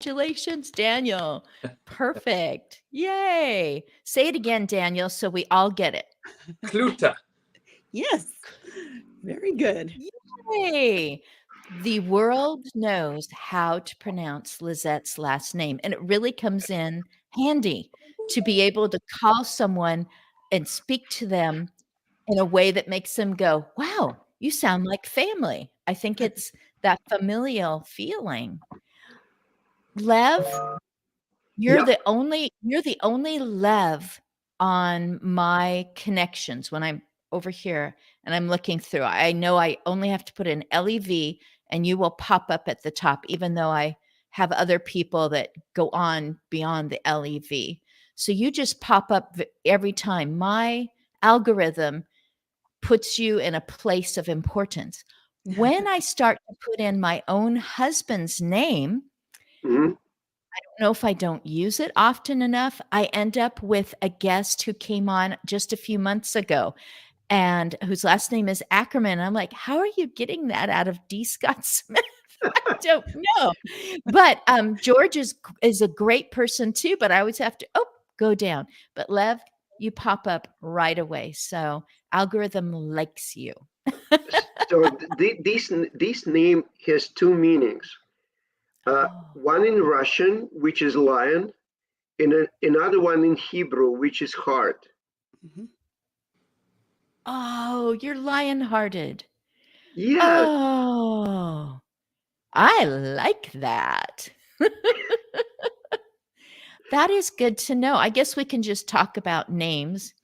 Congratulations, Daniel. Perfect. Yay. Say it again, Daniel, so we all get it. Kluta. Yes. Very good. Yay. The world knows how to pronounce Lizette's last name, and it really comes in handy to be able to call someone and speak to them in a way that makes them go, "Wow, you sound like family." I think it's that familial feeling. Lev, Yeah. you're the only Lev on my connections when I'm over here and I'm looking through. I know I only have to put in LEV and you will pop up at the top, even though I have other people that go on beyond the LEV. So you just pop up every time. My algorithm puts you in a place of importance. When I start to put in my own husband's name, Mhm. know if I don't use it often enough, I end up with a guest who came on just a few months ago and whose last name is Ackerman. I'm like, how are you getting that out of D. Scott Smith? I don't know. But George is a great person too, but I always have to go down. But Lev, you pop up right away. So algorithm likes you. So this name has two meanings. Oh. One in Russian, which is lion, and another one in Hebrew, which is heart. Mhm. Oh, you're lion-hearted. Yes. Oh, I like that. That is good to know. I guess we can just talk about names.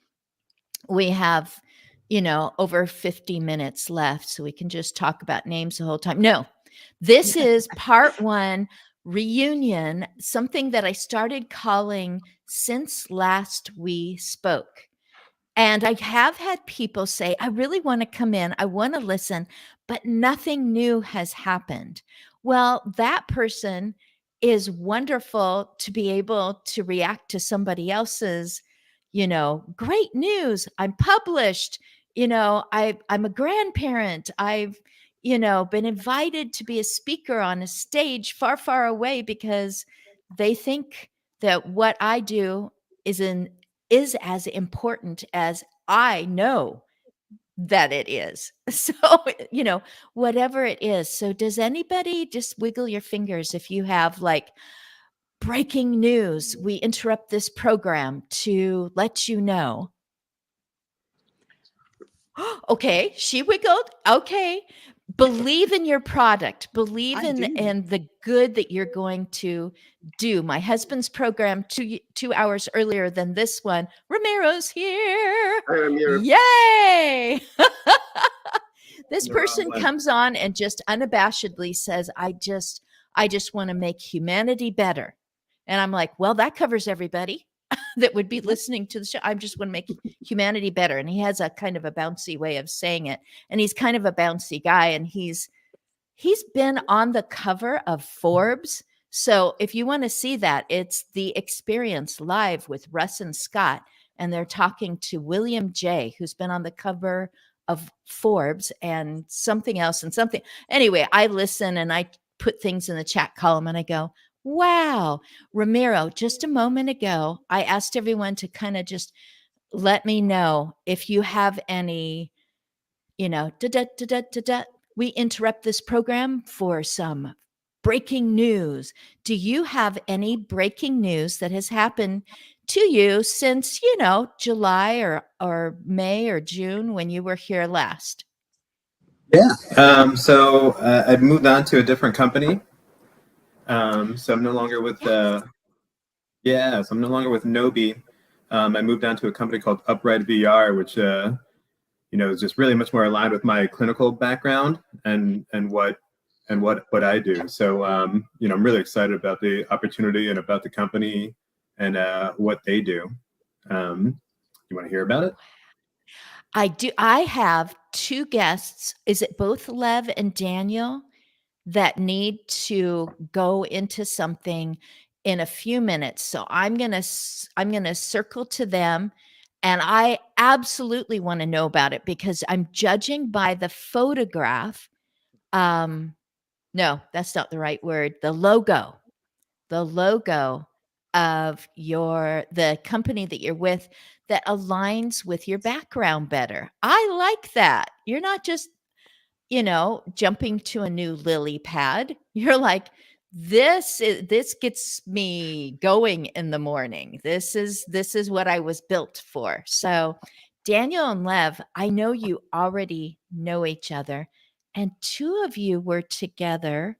We have, over 50 minutes left, so we can just talk about names the whole time. No, this is part one reunion, something that I started calling since last we spoke. And I have had people say, I really want to come in, I want to listen, but nothing new has happened. Well, that person is wonderful to be able to react to somebody else's, great news. I'm published. I'm a grandparent. I've, been invited to be a speaker on a stage far, far away because they think that what I do is as important as I know that it is. So, whatever it is. So, does anybody just wiggle your fingers if you have like breaking news? We interrupt this program to let you know. Okay, she wiggled. Okay. Believe in your product. Believe I do. in the good that you're going to do. My husband's program 2 hours earlier than this one. Romero's here. I am here. Yay! This The wrong person one. comes on and just unabashedly says, I just want to make humanity better. And I'm like, well, that covers everybody that would be listening to the show. I just want to make humanity better. And he has a kind of a bouncy way of saying it. And he's kind of a bouncy guy. And he's been on the cover of Forbes. So if you want to see that, it's The Experience live with Russ and Scott. And they're talking to William J., who's been on the cover of Forbes and something else and something. Anyway, I listen and I put things in the chat column and I go, wow, Ramiro, just a moment ago, I asked everyone to kind of just let me know if you have any, we interrupt this program for some breaking news. Do you have any breaking news that has happened to you since, July or May or June when you were here last? Yeah. I've moved on to a different company. So I'm no longer with so I'm no longer with Nobi. I moved on to a company called Upright VR, which is just really much more aligned with my clinical background and what I do. So I'm really excited about the opportunity and about the company and what they do. You want to hear about it? I do. I have two guests. Is it both Lev and Daniel that need to go into something in a few minutes? So I'm gonna circle to them, and I absolutely want to know about it because I'm judging by the photograph. No, that's not the right word. The logo. the logo of the company that you're with that aligns with your background better. I like that. You're not just, jumping to a new lily pad. You're like, this gets me going in the morning. This is what I was built for. So Daniel and Lev, I know you already know each other, and two of you were together.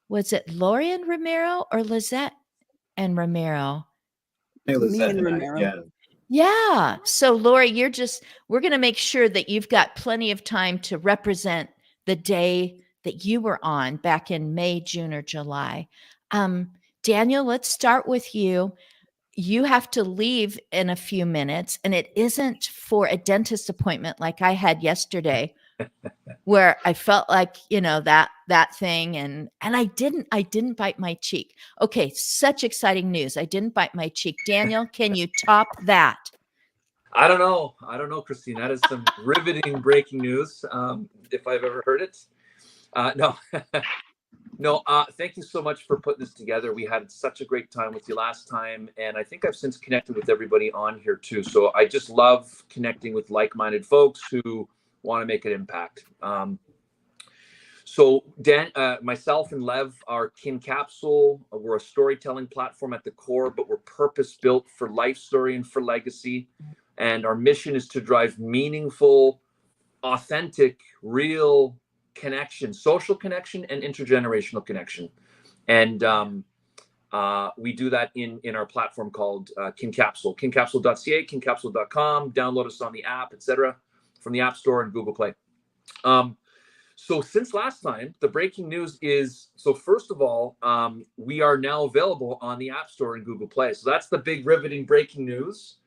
Was it Lori and Ramiro or Lizette and Ramiro? Hey, Me Lizette and and I, Romero. yeah. Yeah. So Lori, we're going to make sure that you've got plenty of time to represent the day that you were on back in May, June, or July. Daniel, let's start with you. You have to leave in a few minutes, and it isn't for a dentist appointment like I had yesterday, where I felt like, that thing, and I didn't bite my cheek. Okay, such exciting news. I didn't bite my cheek. Daniel, can you top that? I don't know, Christine. That is some riveting breaking news, if I've ever heard it. No, no. Thank you so much for putting this together. We had such a great time with you last time, and I think I've since connected with everybody on here too. So I just love connecting with like-minded folks who want to make an impact. So Dan, myself and Lev are Kin Capsule. We're a storytelling platform at the core, but we're purpose-built for life story and for legacy. And our mission is to drive meaningful, authentic, real connection, social connection, and intergenerational connection. And we do that in our platform called Kin Capsule, kincapsule.ca, kincapsule.com. Download us on the app, etc., from the App Store and Google Play. So since last time, the breaking news is, so first of all, we are now available on the App Store and Google Play. So that's the big riveting breaking news.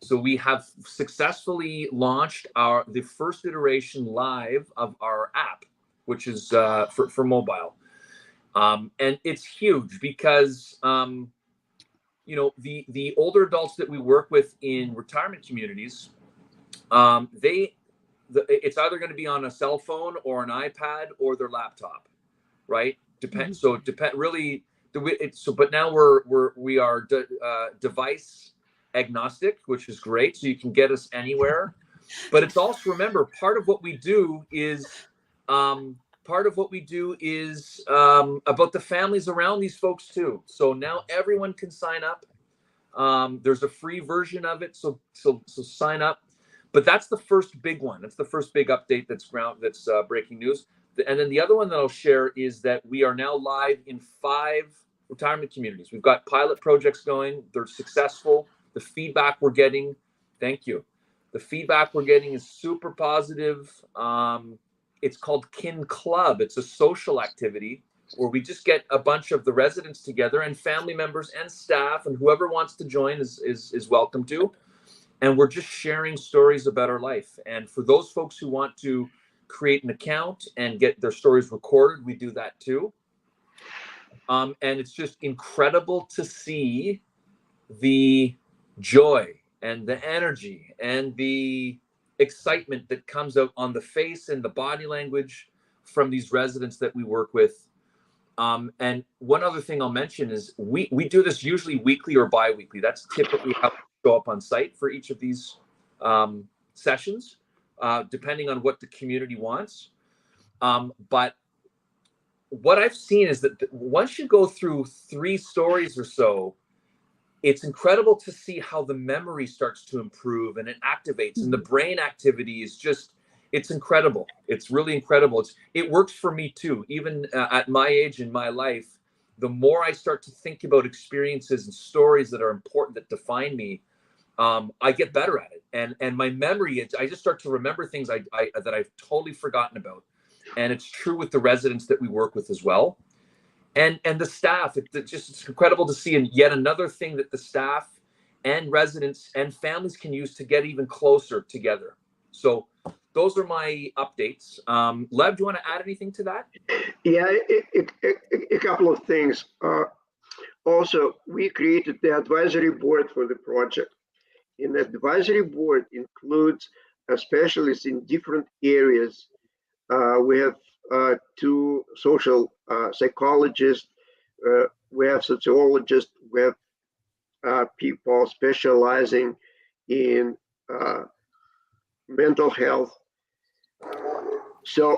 So we have successfully launched the first iteration live of our app, which is for mobile. And it's huge because, the older adults that we work with in retirement communities, it's either going to be on a cell phone or an iPad or their laptop, right? Depends. So really. But now we are device agnostic, which is great. So you can get us anywhere. But it's also, remember, part of what we do is about the families around these folks too. So now everyone can sign up. There's a free version of it, so sign up. But that's the first big one. That's the first big update that's breaking news. And then the other one that I'll share is that we are now live in 5 retirement communities. We've got pilot projects going. They're successful. The feedback we're getting, thank you. The feedback we're getting is super positive. It's called Kin Club. It's a social activity where we just get a bunch of the residents together, and family members and staff, and whoever wants to join is welcome to. And we're just sharing stories about our life. And for those folks who want to create an account and get their stories recorded, we do that too. And it's just incredible to see the joy and the energy and the excitement that comes out on the face and the body language from these residents that we work with. And one other thing I'll mention is we do this usually weekly or bi-weekly. That's typically how we show up on site for each of these sessions, depending on what the community wants. But what I've seen is that once you go through 3 stories or so, it's incredible to see how the memory starts to improve and it activates, and the brain activity is just, it's incredible. It's really incredible. It works for me too. Even at my age in my life, the more I start to think about experiences and stories that are important, that define me, I get better at it. And my memory, I just start to remember things that I've totally forgotten about. And it's true with the residents that we work with as well. And the staff, it's incredible to see. And yet another thing that the staff and residents and families can use to get even closer together. So those are my updates. Lev, do you want to add anything to that? Yeah, a couple of things. Also, we created the advisory board for the project. And the advisory board includes specialists in different areas. We have 2 social psychologists. we have sociologists, we have people specializing in mental health. So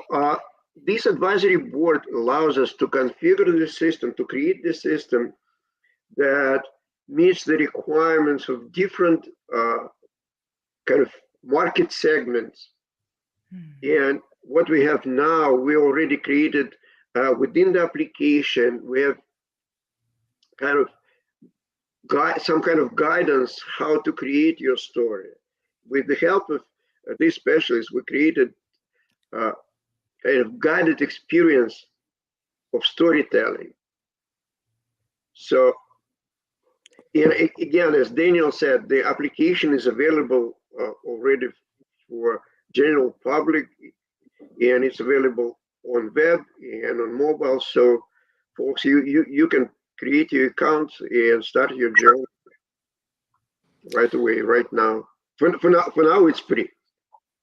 this advisory board allows us to configure the system, to create the system that meets the requirements of different kind of market segments. And what we have now, we already created within the application, we have kind of some kind of guidance how to create your story. With the help of these specialists, we created kind of guided experience of storytelling. So, and again, as Daniel said, the application is available already for general public, and it's available on web and on mobile. So, folks, you can create your account and start your journey right away, right now. For now, it's free.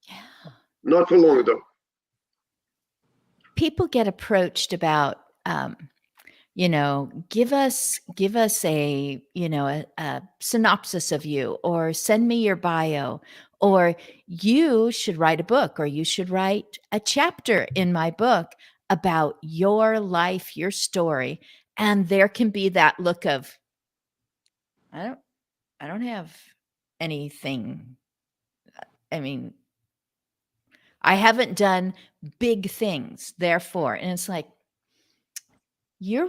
Yeah. Not for long though. People get approached about, give us a, a synopsis of you, or send me your bio, or you should write a book, or you should write a chapter in my book about your life, your story. And there can be that look of, I don't have anything. I mean, I haven't done big things, therefore. And it's like, I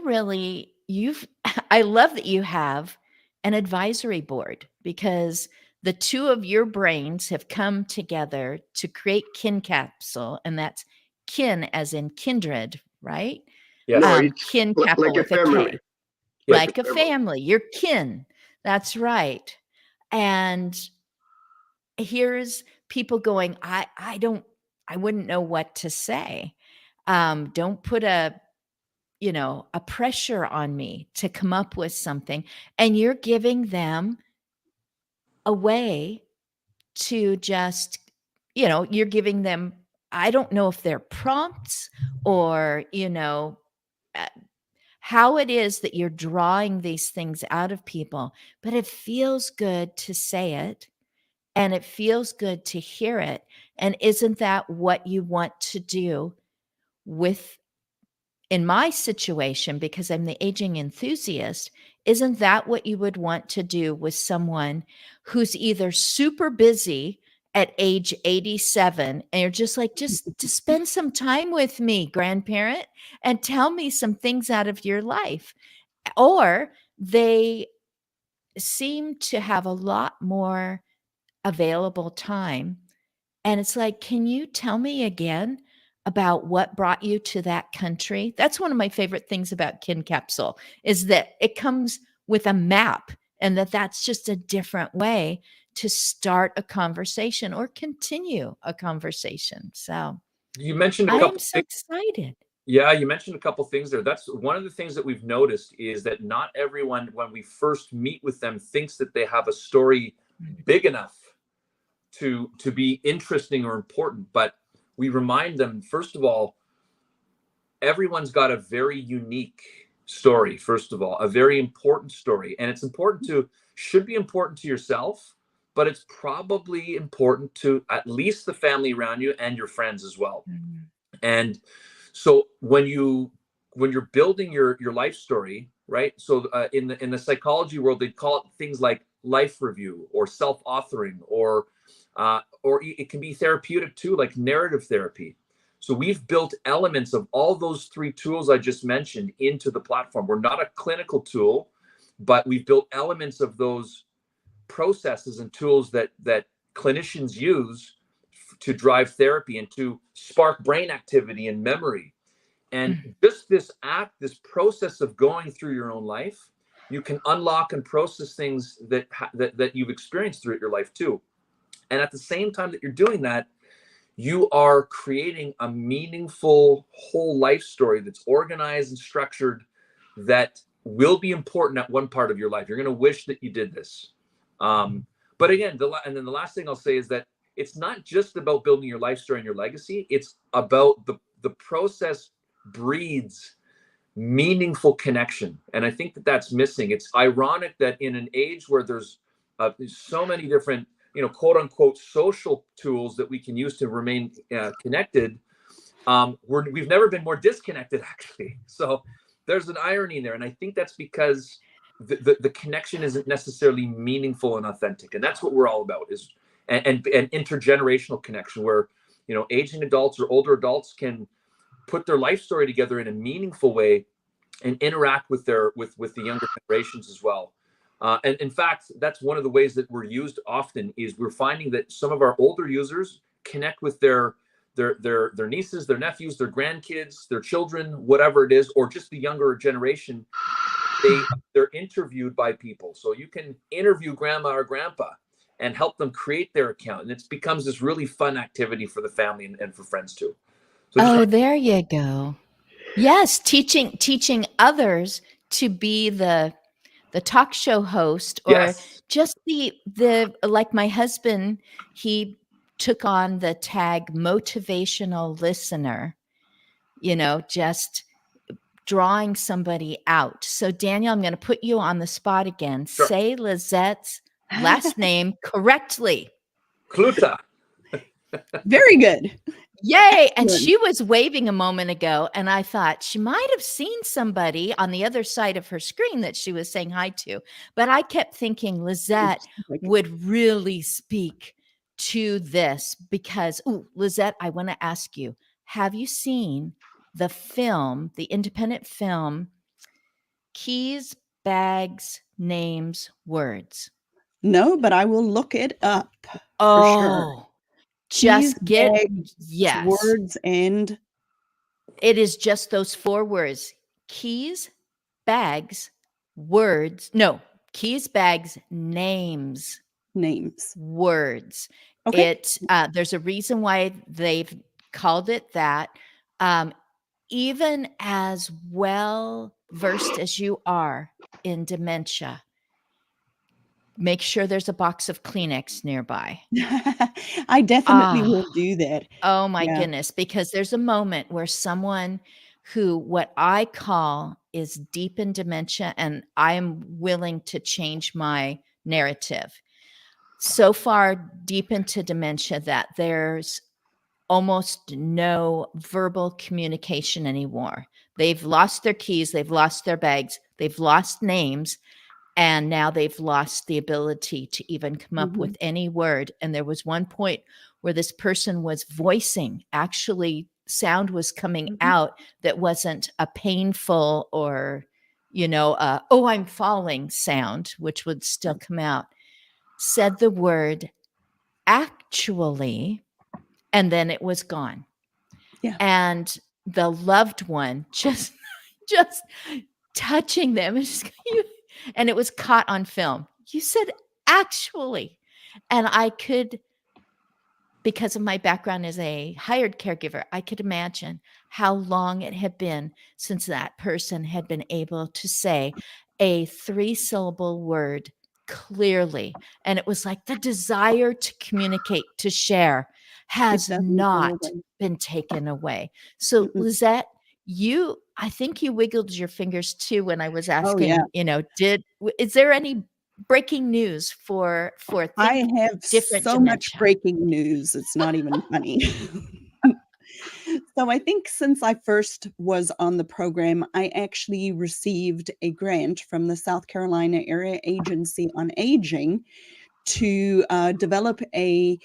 love that you have an advisory board, because the two of your brains have come together to create Kin Capsule, and that's kin as in kindred, right? Yes. No, it's Kin like Capital a with a family. K. Yes. Like a family. You're kin. That's right. And here's people going, I wouldn't know what to say. Don't put a pressure on me to come up with something. And you're giving them a way to just, you're giving them, I don't know if they're prompts or, how it is that you're drawing these things out of people, but it feels good to say it. And it feels good to hear it. And isn't that what you want to do with, in my situation, because I'm the aging enthusiast, isn't that what you would want to do with someone who's either super busy at age 87 and you're just like, just to spend some time with me, grandparent, and tell me some things out of your life? Or they seem to have a lot more available time. And it's like, can you tell me again about what brought you to that country? That's one of my favorite things about Kin Capsule, is that it comes with a map, and that's just a different way to start a conversation or continue a conversation. So You mentioned a I couple am so things. excited. Yeah, you mentioned a couple things there. That's one of the things that we've noticed, is that not everyone, when we first meet with them, thinks that they have a story big enough to be interesting or important. But we remind them, first of all, everyone's got a very unique story. First of all, a very important story, and it's should be important to yourself, but it's probably important to at least the family around you and your friends as well. Mm-hmm. And so when you're building your life story, right? So in the psychology world, they call it things like life review or self-authoring, or it can be therapeutic too, like narrative therapy. So we've built elements of all those three tools I just mentioned into the platform. We're not a clinical tool, but we've built elements of those processes and tools that clinicians use to drive therapy and to spark brain activity and memory. And just this process of going through your own life, you can unlock and process things that you've experienced throughout your life too. And at the same time that you're doing that, you are creating a meaningful whole life story that's organized and structured, that will be important at one part of your life. You're going to wish that you did this. But again, and then the last thing I'll say is that it's not just about building your life story and your legacy. It's about the process breeds meaningful connection. And I think that that's missing. It's ironic that in an age where there's so many different, quote unquote, social tools that we can use to remain connected, we've never been more disconnected, actually. So there's an irony there. And I think that's because the connection isn't necessarily meaningful and authentic. And that's what we're all about, is and intergenerational connection, where, aging adults or older adults can put their life story together in a meaningful way and interact with with the younger generations as well. And in fact, that's one of the ways that we're used often, is we're finding that some of our older users connect with their nieces, their nephews, their grandkids, their children, whatever it is, or just the younger generation. They're interviewed by people. So you can interview grandma or grandpa and help them create their account. And it becomes this really fun activity for the family and for friends too. So there you go. Yes, teaching others to be the talk show host, or yes. just the like my husband, he took on the tag motivational listener, just drawing somebody out. So Daniel, I'm going to put you on the spot again. Sure. Say Lizette's last name correctly. Kluta. Very good. Yay. And Excellent. she was waving a moment ago, and I thought she might have seen somebody on the other side of her screen that she was saying hi to. But I kept thinking Lizette would really speak to this, because, Lizette, I want to ask you, have you seen the film, the independent film, Keys, Bags, Names, Words? No, but I will look it up. Oh, sure. Just Keys, get, bags, yes. words, and it is just those 4 words: keys, bags, words. No, keys, bags, names, words. Okay. There's a reason why they've called it that. Even as well versed as you are in dementia, make sure there's a box of Kleenex nearby. I definitely will do that. Oh my goodness, because there's a moment where someone who, what I call, is deep in dementia, and I am willing to change my narrative. So far deep into dementia that there's almost no verbal communication anymore. They've lost their keys, they've lost their bags, they've lost names, and now they've lost the ability to even come up with any word. And there was one point where this person was voicing, actually sound was coming out that wasn't a painful or, oh, I'm falling sound, which would still come out. Said the word actually, and then it was gone. Yeah. And the loved one just touching them, and it was caught on film. You said actually. And I could, because of my background as a hired caregiver, I could imagine how long it had been since that person had been able to say a 3-syllable word clearly. And it was like the desire to communicate, to share, has not been taken away. So Lizette, I think you wiggled your fingers too when I was asking, is there any breaking news for I have different so dementia? much breaking news. It's not even funny. So I think since I first was on the program, I actually received a grant from the South Carolina Area Agency on Aging to develop a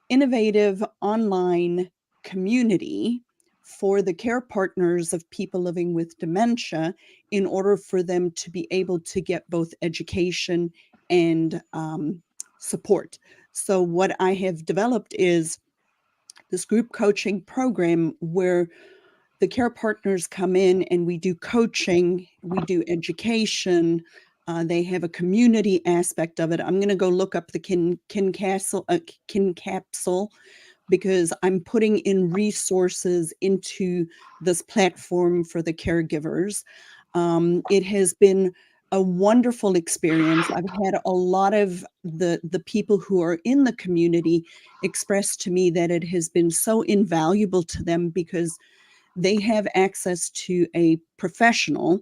innovative online community for the care partners of people living with dementia, in order for them to be able to get both education and support. So what I have developed is this group coaching program where the care partners come in and we do coaching, we do education. They have a community aspect of it. I'm going to go look up the Kin Capsule, because I'm putting in resources into this platform for the caregivers. It has been a wonderful experience. I've had a lot of the people who are in the community express to me that it has been so invaluable to them, because they have access to a professional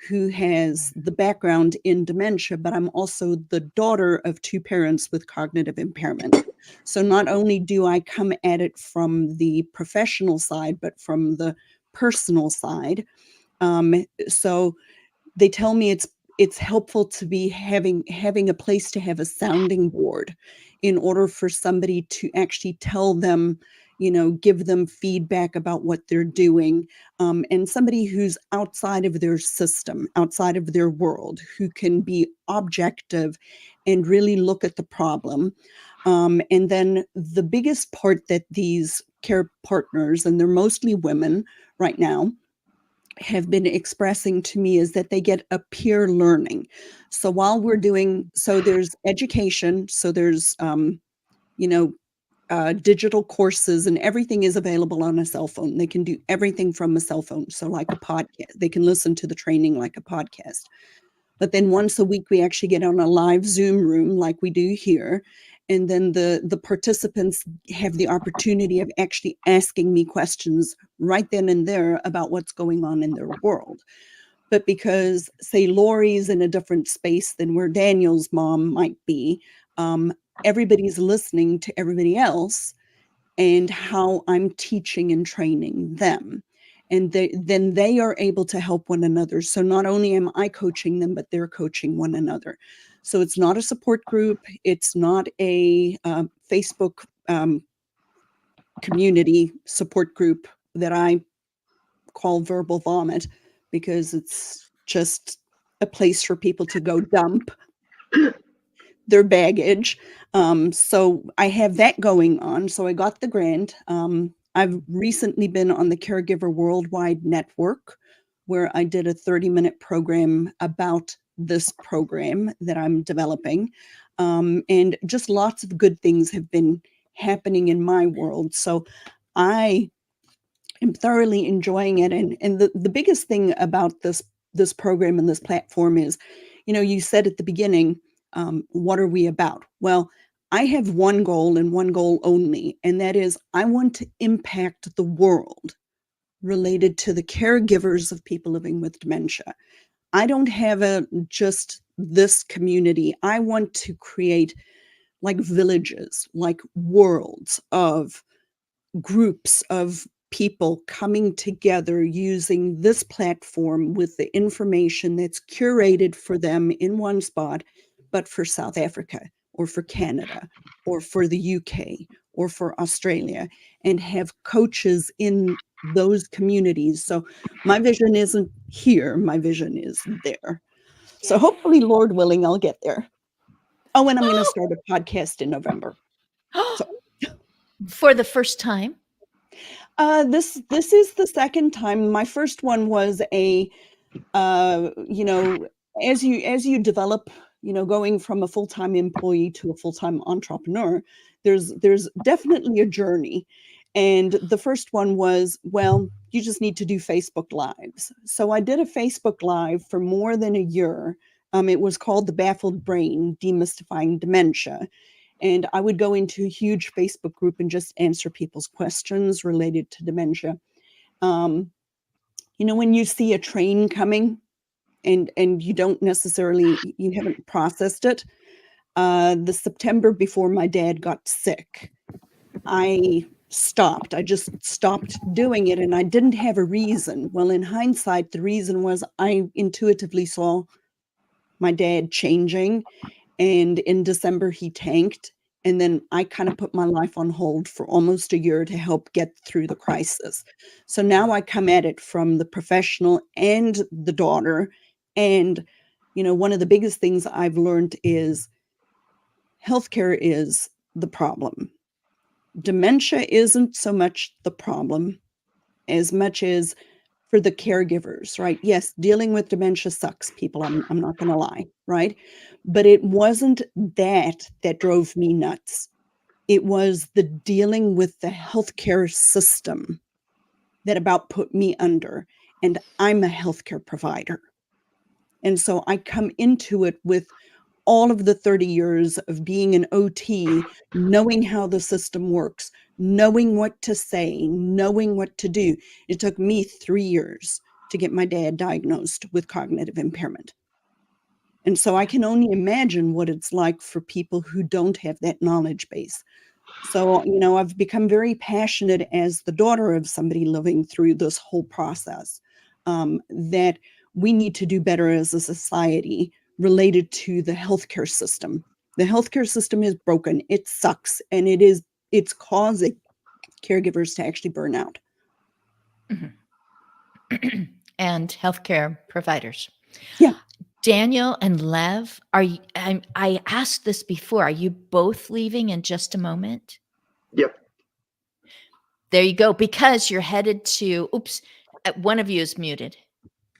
who has the background in dementia, but I'm also the daughter of two parents with cognitive impairment. So not only do I come at it from the professional side, but from the personal side. So they tell me it's helpful to be having a place to have a sounding board in order for somebody to actually tell them, give them feedback about what they're doing, and somebody who's outside of their system, outside of their world, who can be objective and really look at the problem. And then the biggest part that these care partners, and they're mostly women right now, have been expressing to me is that they get a peer learning. So while we're doing, so there's education, so there's, digital courses, and everything is available on a cell phone. They can do everything from a cell phone. So like a podcast, they can listen to the training like a podcast. But then once a week, we actually get on a live Zoom room like we do here. And then the participants have the opportunity of actually asking me questions right then and there about what's going on in their world. But because, say, Lori's in a different space than where Daniel's mom might be, everybody's listening to everybody else and how I'm teaching and training them. And then they are able to help one another. So not only am I coaching them, but they're coaching one another. So it's not a support group. It's not a Facebook community support group that I call verbal vomit, because it's just a place for people to go dump their baggage. So I have that going on. So I got the grant. I've recently been on the Caregiver Worldwide Network, where I did a 30-minute program about this program that I'm developing. And just lots of good things have been happening in my world. So I am thoroughly enjoying it. And the biggest thing about this program and this platform is, you said at the beginning, what are we about? Well, I have one goal and one goal only, and that is I want to impact the world related to the caregivers of people living with dementia. I don't have just this community. I want to create like villages, like worlds of groups of people coming together using this platform with the information that's curated for them in one spot, but for South Africa or for Canada or for the UK or for Australia, and have coaches in those communities. So my vision isn't here, my vision is there. So hopefully, Lord willing, I'll get there. Oh, and I'm going to start a podcast in November. So For the first time? This is the second time. My first one was as you develop, going from a full-time employee to a full-time entrepreneur, there's definitely a journey. And the first one was, well, you just need to do Facebook Lives. So I did a Facebook Live for more than a year. It was called The Baffled Brain, Demystifying Dementia. And I would go into a huge Facebook group and just answer people's questions related to dementia. When you see a train coming and you don't necessarily, you haven't processed it. The September before my dad got sick, I just stopped doing it, and I didn't have a reason. Well, in hindsight, the reason was I intuitively saw my dad changing, and in December he tanked. And then I kind of put my life on hold for almost a year to help get through the crisis. So now I come at it from the professional and the daughter. And, one of the biggest things I've learned is healthcare is the problem. Dementia isn't so much the problem as much as for the caregivers, right? Yes, dealing with dementia sucks, people. I'm not going to lie, right? But it wasn't that drove me nuts. It was the dealing with the healthcare system that about put me under. And I'm a healthcare provider. And so I come into it with all of the 30 years of being an OT, knowing how the system works, knowing what to say, knowing what to do. It took me 3 years to get my dad diagnosed with cognitive impairment. And so I can only imagine what it's like for people who don't have that knowledge base. So, I've become very passionate as the daughter of somebody living through this whole process, that we need to do better as a society related to the healthcare system. The healthcare system is broken. It sucks. And it's causing caregivers to actually burn out. Mm-hmm. And healthcare providers. Yeah. Daniel and Lev, I asked this before. Are you both leaving in just a moment? Yep. There you go. Because you're headed to, one of you is muted.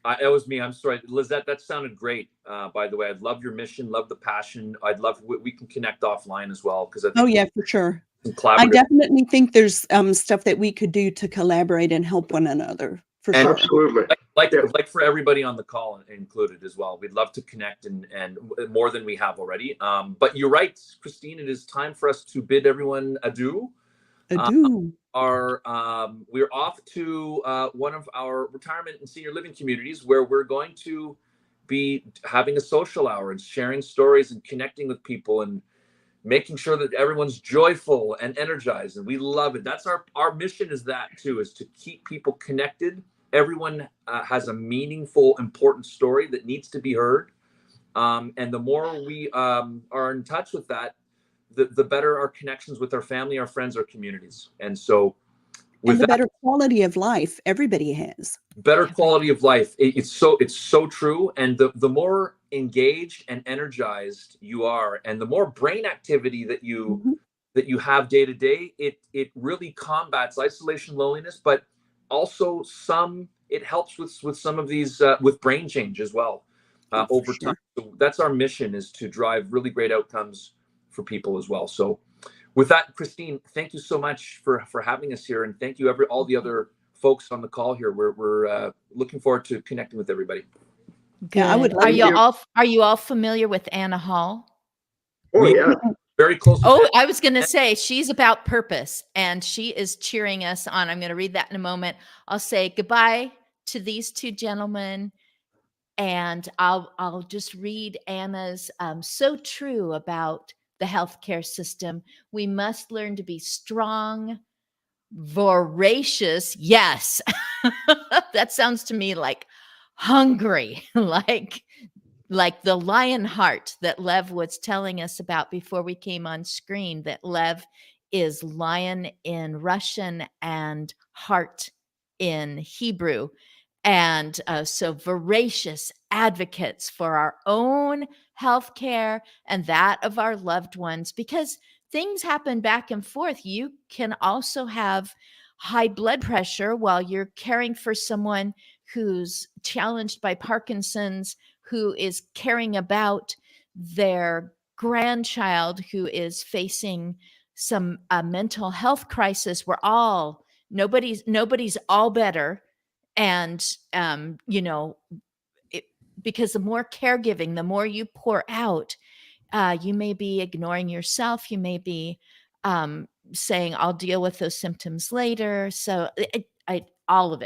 That was me. I'm sorry. Lizette, that sounded great. By the way, I love your mission, love the passion. I'd love, we can connect offline as well. Because Oh yeah, for sure. I definitely think there's stuff that we could do to collaborate and help one another. For sure. Absolutely. Like for everybody on the call included as well. We'd love to connect and more than we have already. But you're right, Christine, it is time for us to bid everyone adieu. Adieu. We're off to one of our retirement and senior living communities where we're going to be having a social hour and sharing stories and connecting with people and making sure that everyone's joyful and energized. And we love it. That's our mission, is that too, is to keep people connected. Everyone has a meaningful, important story that needs to be heard. And the more we are in touch with that, the better our connections with our family, our friends, our communities. And so with better quality of life everybody has. Better quality of life. It's so true. And the more engaged and energized you are, and the more brain activity that you have day to day, it really combats isolation, loneliness, but also it helps with some of these with brain change as well over time. So that's our mission, is to drive really great outcomes for people as well. So with that, Christine, thank you so much for having us here, and thank you all the other folks on the call here. We're looking forward to connecting with everybody. Good. Yeah, I would. Are you all familiar with Anna Hall? Oh yeah, very close. I was going to say she's about purpose, and she is cheering us on. I'm going to read that in a moment. I'll say goodbye to these two gentlemen, and I'll just read Anna's so true about the healthcare system. We must learn to be strong, voracious. Yes. That sounds to me like hungry, like the lion heart that Lev was telling us about before we came on screen, that Lev is lion in Russian and heart in Hebrew. And so voracious advocates for our own healthcare and that of our loved ones, because things happen back and forth. You can also have high blood pressure while you're caring for someone who's challenged by Parkinson's, who is caring about their grandchild who is facing some mental health crisis. Nobody's all better. And, because the more caregiving, the more you pour out, you may be ignoring yourself. You may be saying, I'll deal with those symptoms later. So all of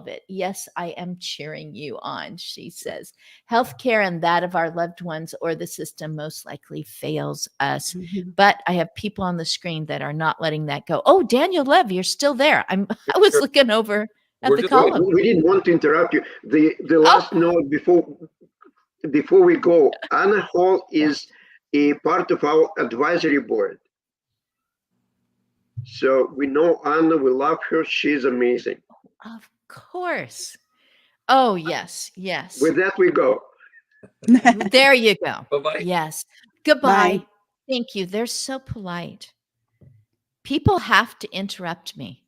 it. Yes, I am cheering you on. She says, healthcare and that of our loved ones or the system most likely fails us. But I have people on the screen that are not letting that go. Oh, Daniel Lev, you're still there. I was looking over at the column. We didn't want to interrupt you. The last note before we go, Anna Hall is a part of our advisory board. So we know Anna, we love her. She's amazing. Of course. Oh, yes. With that, we go. There you go. Bye-bye. Yes. Goodbye. Bye. Thank you. They're so polite. People have to interrupt me.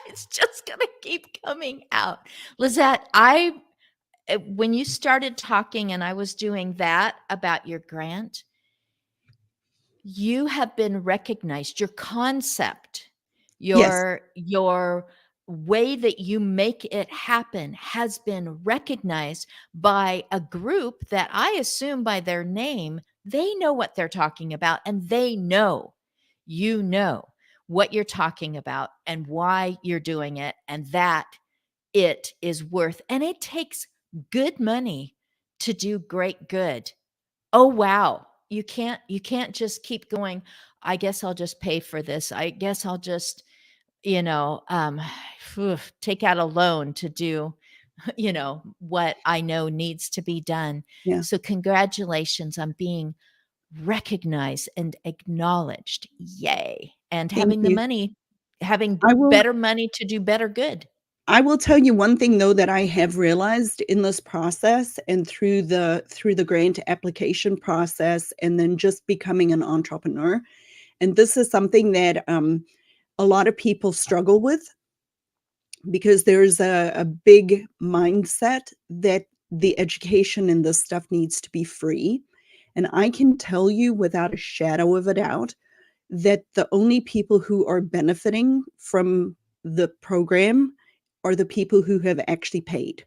It's just going to keep coming out. Lizette, when you started talking and I was doing that about your grant, you have been recognized. Your concept, your way that you make it happen has been recognized by a group that I assume by their name, they know what they're talking about, and they know you know what you're talking about and why you're doing it, and that it is worth, and it takes good money to do great good. Oh wow. You can't just keep going, I guess I'll just pay for this. I guess I'll just, you know, take out a loan to do, what I know needs to be done. Yeah. So congratulations on being recognized and acknowledged. Yay. And Thank having the you. money, having I will better money to do better good. I will tell you one thing though that I have realized in this process and through the grant application process and then just becoming an entrepreneur. And this is something that a lot of people struggle with because there's a big mindset that the education in this stuff needs to be free. And I can tell you without a shadow of a doubt that the only people who are benefiting from the program are the people who have actually paid.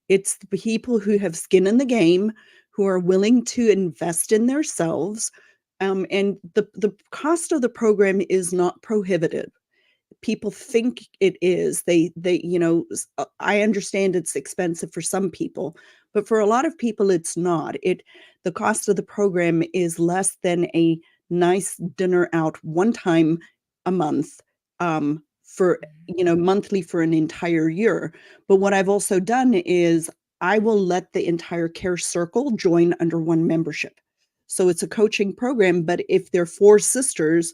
It's the people who have skin in the game, who are willing to invest in themselves. And the cost of the program is not prohibitive. People think it is. I understand it's expensive for some people, but for a lot of people it's not. The cost of the program is less than a nice dinner out one time a month, for monthly for an entire year. But what I've also done is I will let the entire care circle join under one membership. So it's a coaching program, but if they're four sisters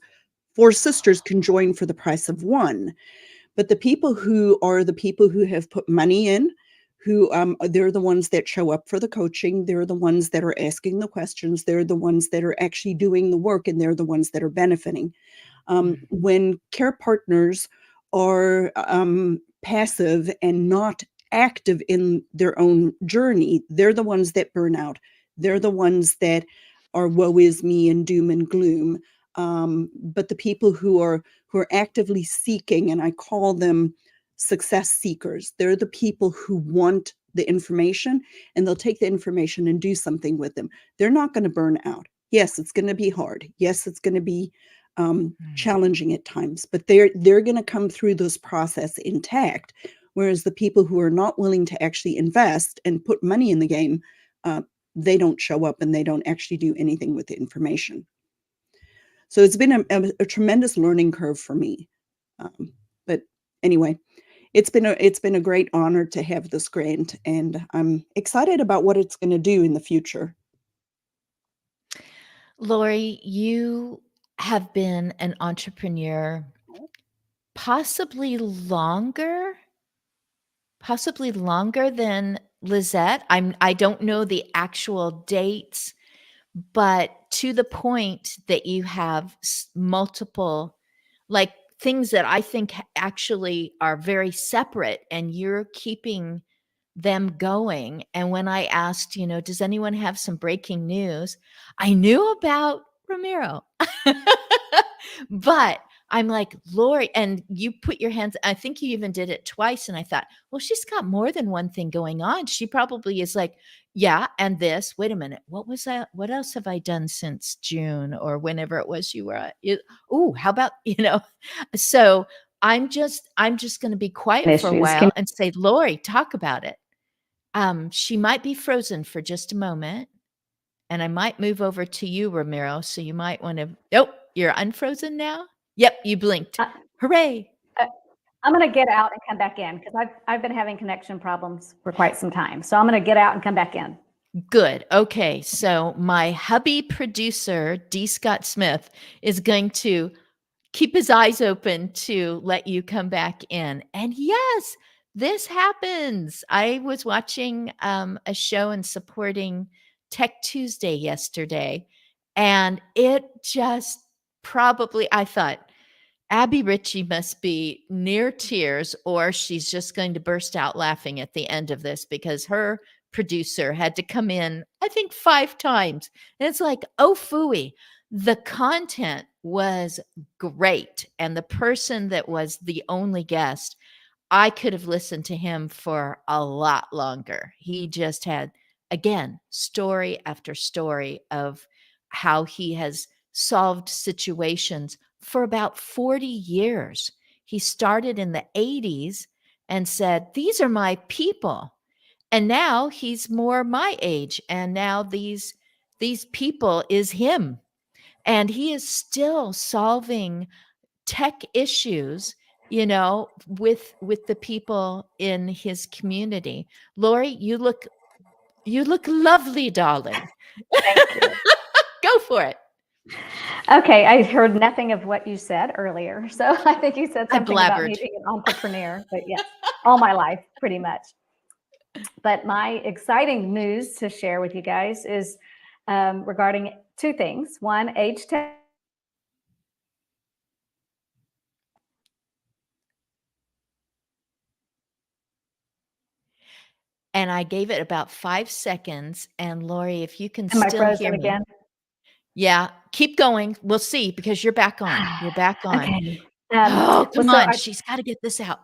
can join for the price of one. But the people who are the people who have put money in, who they're the ones that show up for the coaching, they're the ones that are asking the questions, they're the ones that are actually doing the work, and they're the ones that are benefiting. When care partners are passive and not active in their own journey, they're the ones that burn out. They're the ones that are woe is me and doom and gloom. But the people who are actively seeking, and I call them success seekers, they're the people who want the information and they'll take the information and do something with them. They're not going to burn out. Yes, it's going to be hard. Yes, it's going to be challenging at times, but they're going to come through this process intact. Whereas the people who are not willing to actually invest and put money in the game, they don't show up and they don't actually do anything with the information. So it's been a tremendous learning curve for me. But anyway, it's been a great honor to have this grant, and I'm excited about what it's going to do in the future. Lori, you have been an entrepreneur possibly longer than Lizette. I don't know the actual dates, but to the point that you have multiple, like, things that I think actually are very separate, and you're keeping them going. And when I asked, does anyone have some breaking news? I knew about Ramiro. But I'm like, Lori, and you put your hands, I think you even did it twice. And I thought, well, she's got more than one thing going on. She probably is like, yeah, and this, wait a minute, what was that? What else have I done since June or whenever it was you were at? Oh, how about, so I'm just going to be quiet for a while and say, Lori, talk about it. She might be frozen for just a moment, and I might move over to you, Ramiro. So you might want to, nope, you're unfrozen now. Yep, you blinked. Hooray. I'm going to get out and come back in because I've been having connection problems for quite some time. So I'm going to get out and come back in. Good. Okay. So my hubby producer, D. Scott Smith, is going to keep his eyes open to let you come back in. And yes, this happens. I was watching a show and supporting Tech Tuesday yesterday, and it just probably, I thought, Abby Ritchie must be near tears, or she's just going to burst out laughing at the end of this because her producer had to come in, I think, 5 times. And it's like, oh, phooey. The content was great. And the person that was the only guest, I could have listened to him for a lot longer. He just had, again, story after story of how he has solved situations for about 40 years. He started in the 80s and said, these are my people. And now he's more my age. And now these people is him. And he is still solving tech issues, with the people in his community. Lori, you look lovely, darling. Thank you. Go for it. Okay, I heard nothing of what you said earlier. So I think you said something about me blabbered. being an entrepreneur, but yes, all my life, pretty much. But my exciting news to share with you guys is regarding two things. One, age tech. And I gave it about 5 seconds. And Lori, if you can Am I still frozen hear me. again? Yeah, keep going. We'll see, because you're back on. You're back on. Okay. Oh, come well, so on. She's got to get this out.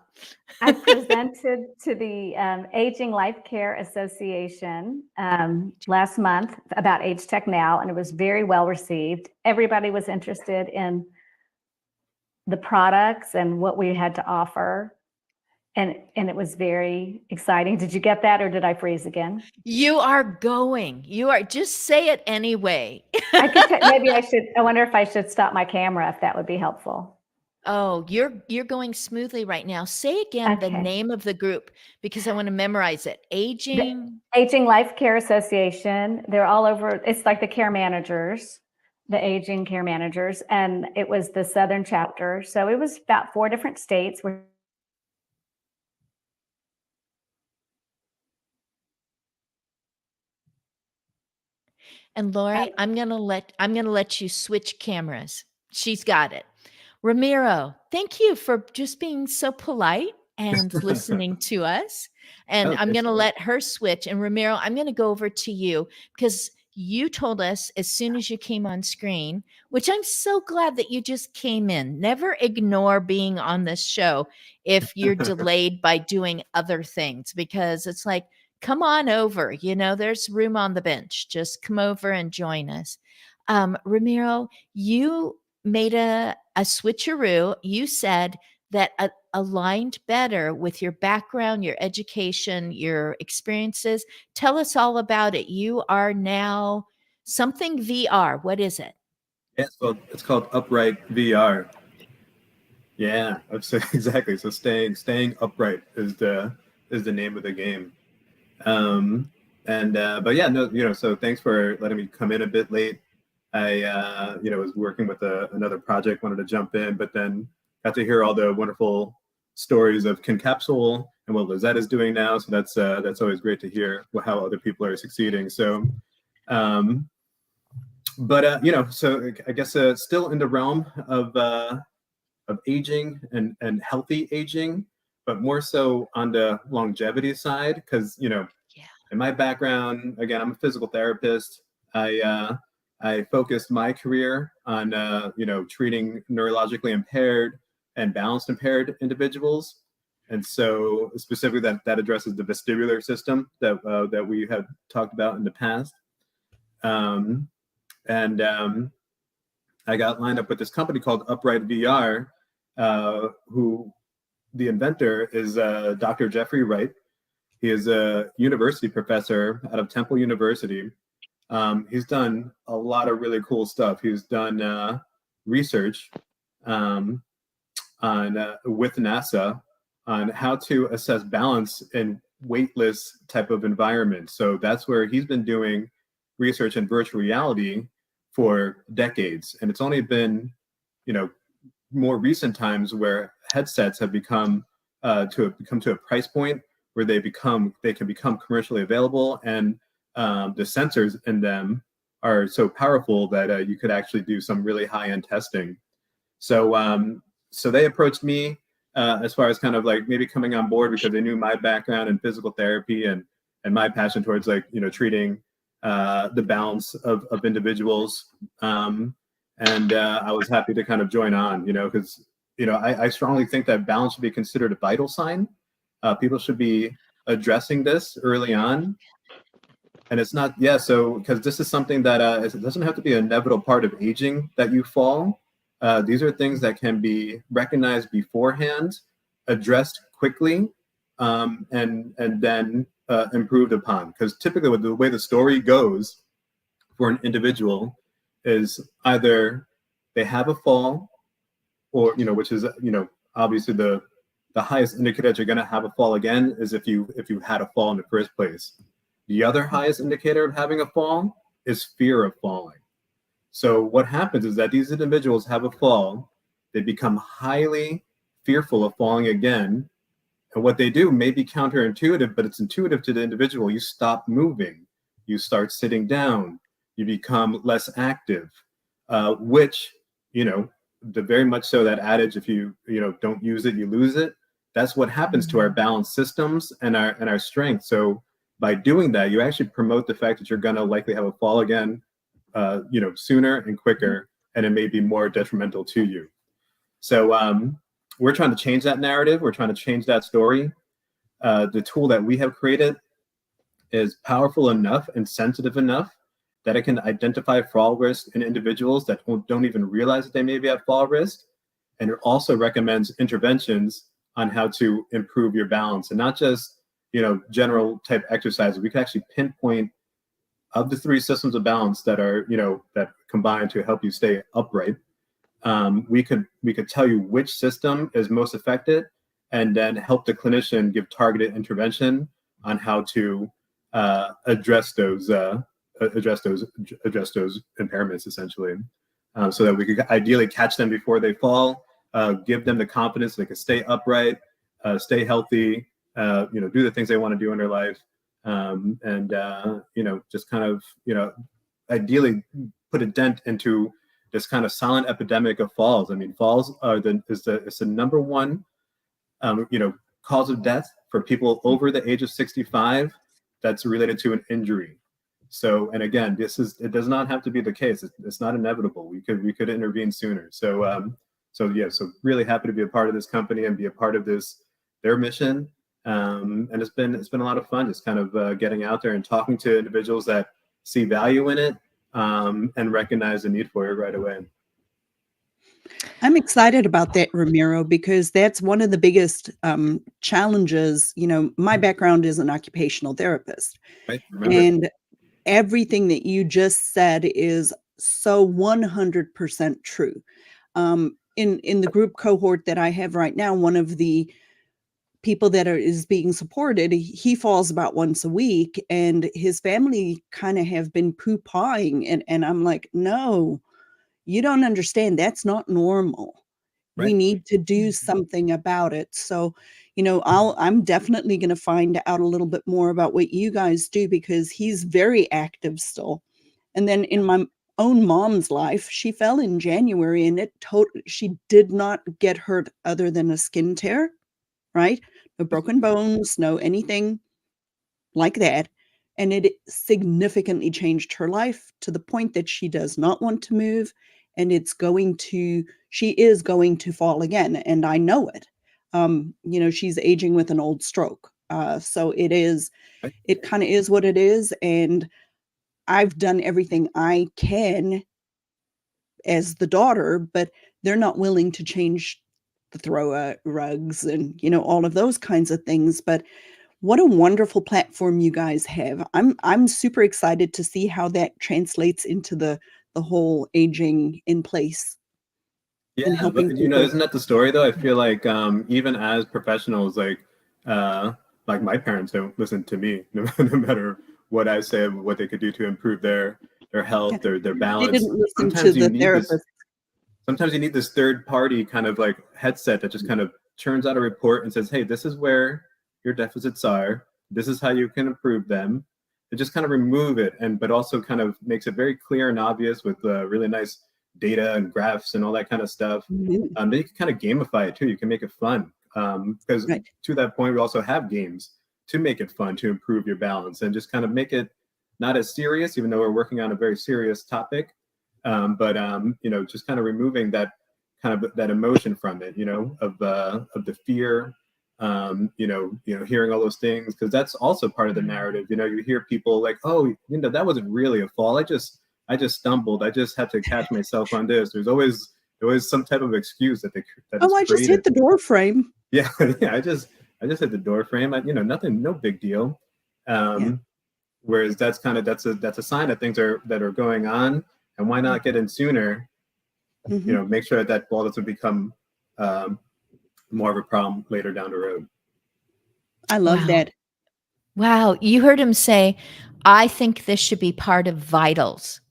I presented to the Aging Life Care Association last month about Age Tech Now, and it was very well received. Everybody was interested in the products and what we had to offer. And it was very exciting. Did you get that, or did I freeze again? You are going. You are. Just say it anyway. I could maybe I should. I wonder if I should stop my camera, if that would be helpful. Oh, you're going smoothly right now. Say again the Okay. name of the group, because I want to memorize it. Aging Life Care Association. They're all over. It's like the care managers, the aging care managers, and it was the Southern chapter. So it was about 4 different states where. And Lori, I'm gonna let you switch cameras. She's got it. Ramiro, thank you for just being so polite and listening to us. And I'm going to let her switch. And Ramiro, I'm going to go over to you, because you told us as soon as you came on screen, which I'm so glad that you just came in. Never ignore being on this show if you're delayed by doing other things, because it's like, come on over. There's room on the bench. Just come over and join us. Ramiro, you made a switcheroo. You said that aligned better with your background, your education, your experiences. Tell us all about it. You are now something VR. What is it? Yeah, so it's called Upright VR. Yeah, exactly. So staying upright is the name of the game. But yeah, no, so thanks for letting me come in a bit late. I was working with another project, wanted to jump in, but then got to hear all the wonderful stories of Concapsule and what Lizette is doing now. So that's always great to hear how other people are succeeding. So, so I guess still in the realm of aging and healthy aging, but more so on the longevity side, because in my background, again, I'm a physical therapist. I focused my career on treating neurologically impaired and balance impaired individuals, and so specifically that addresses the vestibular system that we have talked about in the past. I got lined up with this company called Upright VR, who the inventor is Dr. Jeffrey Wright. He is a university professor out of Temple University. He's done a lot of really cool stuff. He's done research with NASA on how to assess balance in weightless type of environments. So that's where he's been doing research in virtual reality for decades. And it's only been, more recent times where headsets have become to a price point where they can become commercially available, and the sensors in them are so powerful that you could actually do some really high-end testing. So they approached me as far as kind of like maybe coming on board, because they knew my background in physical therapy and my passion towards treating the balance of individuals. And I was happy to kind of join on, because I strongly think that balance should be considered a vital sign. People should be addressing this early on. And it's not, so because this is something that it doesn't have to be an inevitable part of aging that you fall. These are things that can be recognized beforehand, addressed quickly, and then improved upon. Because typically, with the way the story goes for an individual is either they have a fall, or which is obviously the highest indicator that you're going to have a fall again is if you had a fall in the first place. The other highest indicator of having a fall is fear of falling. So what happens is that these individuals have a fall, they become highly fearful of falling again, and what they do may be counterintuitive, but it's intuitive to the individual. You stop moving, you start sitting down, you become less active, which the very much so that adage, if you don't use it, you lose it. That's what happens to our balanced systems and our strength. So by doing that, you actually promote the fact that you're going to likely have a fall again, sooner and quicker, and it may be more detrimental to you. So we're trying to change that narrative. We're trying to change that story. The tool that we have created is powerful enough and sensitive enough that it can identify fall risk in individuals that don't even realize that they may be at fall risk. And it also recommends interventions on how to improve your balance, and not just general type exercises. We can actually pinpoint of the 3 systems of balance that are that combine to help you stay upright. We could tell you which system is most effective, and then help the clinician give targeted intervention on how to address those impairments, essentially, so that we could ideally catch them before they fall, give them the confidence they can stay upright, stay healthy, do the things they want to do in their life, and just kind of ideally put a dent into this kind of silent epidemic of falls. I mean, falls is the number one cause of death for people over the age of 65 that's related to an injury. So, and again, it does not have to be the case. It's not inevitable. We could intervene sooner. So really happy to be a part of this company and be a part of their mission. And it's been a lot of fun just kind of getting out there and talking to individuals that see value in it, and recognize the need for it right away. I'm excited about that, Ramiro, because that's one of the biggest challenges. My background is an occupational therapist, Right? Remember? and everything that you just said is so 100% true. In the group cohort that I have right now, one of the people that is being supported, he falls about once a week, and his family kind of have been poo-pawing, and I'm like, no, you don't understand. That's not normal. Right. We need to do something about it. So, I'm definitely going to find out a little bit more about what you guys do, because he's very active still. And then in my own mom's life, she fell in January, and she did not get hurt other than a skin tear, right? No broken bones, no anything like that. And it significantly changed her life to the point that she does not want to move, and she is going to fall again. And I know it. She's aging with an old stroke. So it kind of is what it is. And I've done everything I can as the daughter, but they're not willing to change the throw rugs and, all of those kinds of things. But what a wonderful platform you guys have. I'm super excited to see how that translates into the whole aging in place. Yeah, and helping but people. isn't that the story though? I feel like even as professionals, like my parents don't listen to me, no matter what I say, what they could do to improve their health, their balance. They didn't listen to the therapist. Sometimes you need this third party kind of like headset that just kind of churns out a report and says, hey, this is where your deficits are. This is how you can improve them. It just kind of remove it, but also kind of makes it very clear and obvious with really nice data and graphs and all that kind of stuff. Mm-hmm. Then you can kind of gamify it too. You can make it fun, because to that point, we also have games to make it fun, to improve your balance, and just kind of make it not as serious, even though we're working on a very serious topic. But just kind of removing that kind of that emotion from it, of the fear, hearing all those things, because that's also part of the narrative. You hear people like, oh, that wasn't really a fall. I just stumbled. I just had to catch myself on this. There's always There was some type of excuse that that Oh, is I just hit created. the door frame. Yeah, yeah. I just hit the door frame. Nothing, no big deal. Whereas that's a sign that things are going on, and why not get in sooner? Mhm. Make sure that ball doesn't become more of a problem later down the road. I love Wow. that. Wow. You heard him say, I think this should be part of vitals.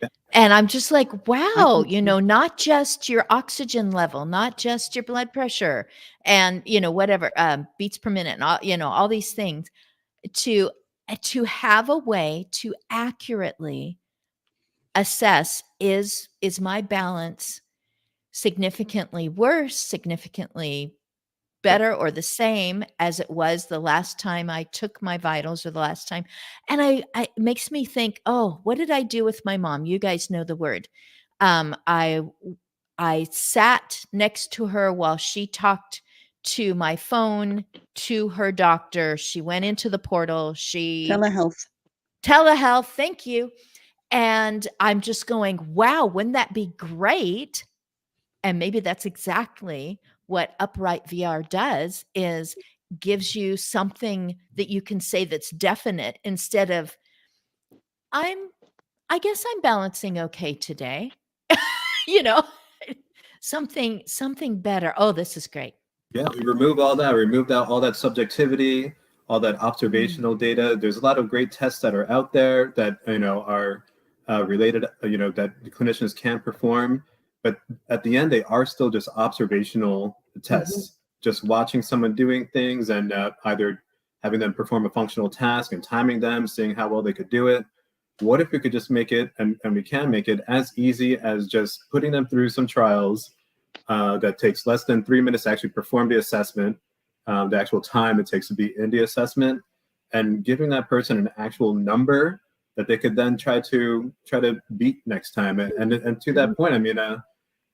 Yeah. And I'm just like, wow, think so. not just your oxygen level, not just your blood pressure and, whatever, beats per minute and all, all these things to have a way to accurately assess is my balance significantly worse, significantly better, or the same as it was the last time I took my vitals or the last time. And it makes me think, oh, what did I do with my mom? You guys know the word. I sat next to her while she talked to my phone, to her doctor. She went into the portal. Telehealth. Telehealth, thank you. And I'm just going, wow, wouldn't that be great? And maybe that's exactly what Upright VR does, is gives you something that you can say that's definite instead of, I guess I'm balancing okay today. you know, something better. Oh, this is great. Yeah, we remove all that. Removed out all that subjectivity, all that observational data. There's a lot of great tests that are out there that are related. That the clinicians can perform, but at the end, they are still just observational tests. Just watching someone doing things and either having them perform a functional task and timing them, seeing how well they could do it. What if we could just make it, and we can make it as easy as just putting them through some trials that takes less than 3 minutes to actually perform the assessment, the actual time it takes to be in the assessment, and giving that person an actual number that they could then try to beat next time. And to that point, I mean, have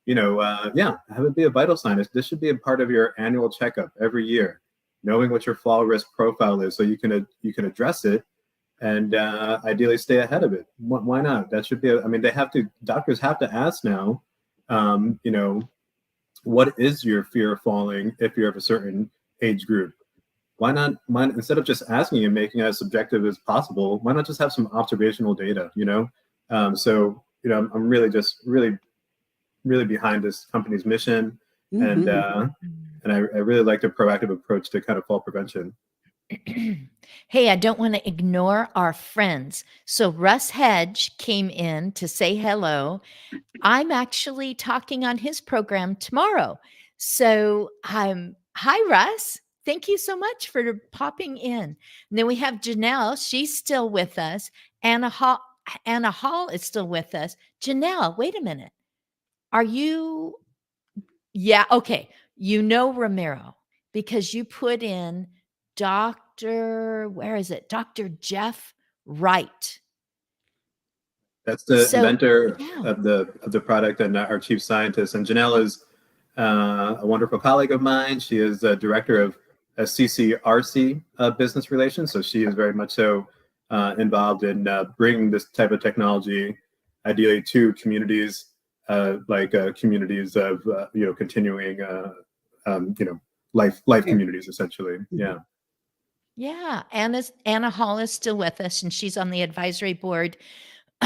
it be a vital sign. This should be a part of your annual checkup every year, knowing what your fall risk profile is, so you can address it and ideally stay ahead of it. Why not? That should be. Doctors have to ask now. What is your fear of falling if you're of a certain age group? Why not, instead of just asking and making it as subjective as possible, why not just have some observational data, I'm really behind this company's mission. And I really like the proactive approach to kind of fall prevention. Hey, I don't want to ignore our friends. So Russ Hedge came in to say hello. I'm actually talking on his program tomorrow. So hi, Russ. Thank you so much for popping in. And then we have Janelle. She's still with us. Anna Hall is still with us. Janelle, wait a minute. Are you? Yeah, okay. Ramiro, because you put in where is it? Dr. Jeff Wright. That's the inventor of the product and our chief scientist. And Janelle is a wonderful colleague of mine. She is the director of CCRC business relations. So she is very much so involved in bringing this type of technology, ideally to communities communities of continuing life communities, essentially. Yeah. Yeah, Anna Hall is still with us, and she's on the advisory board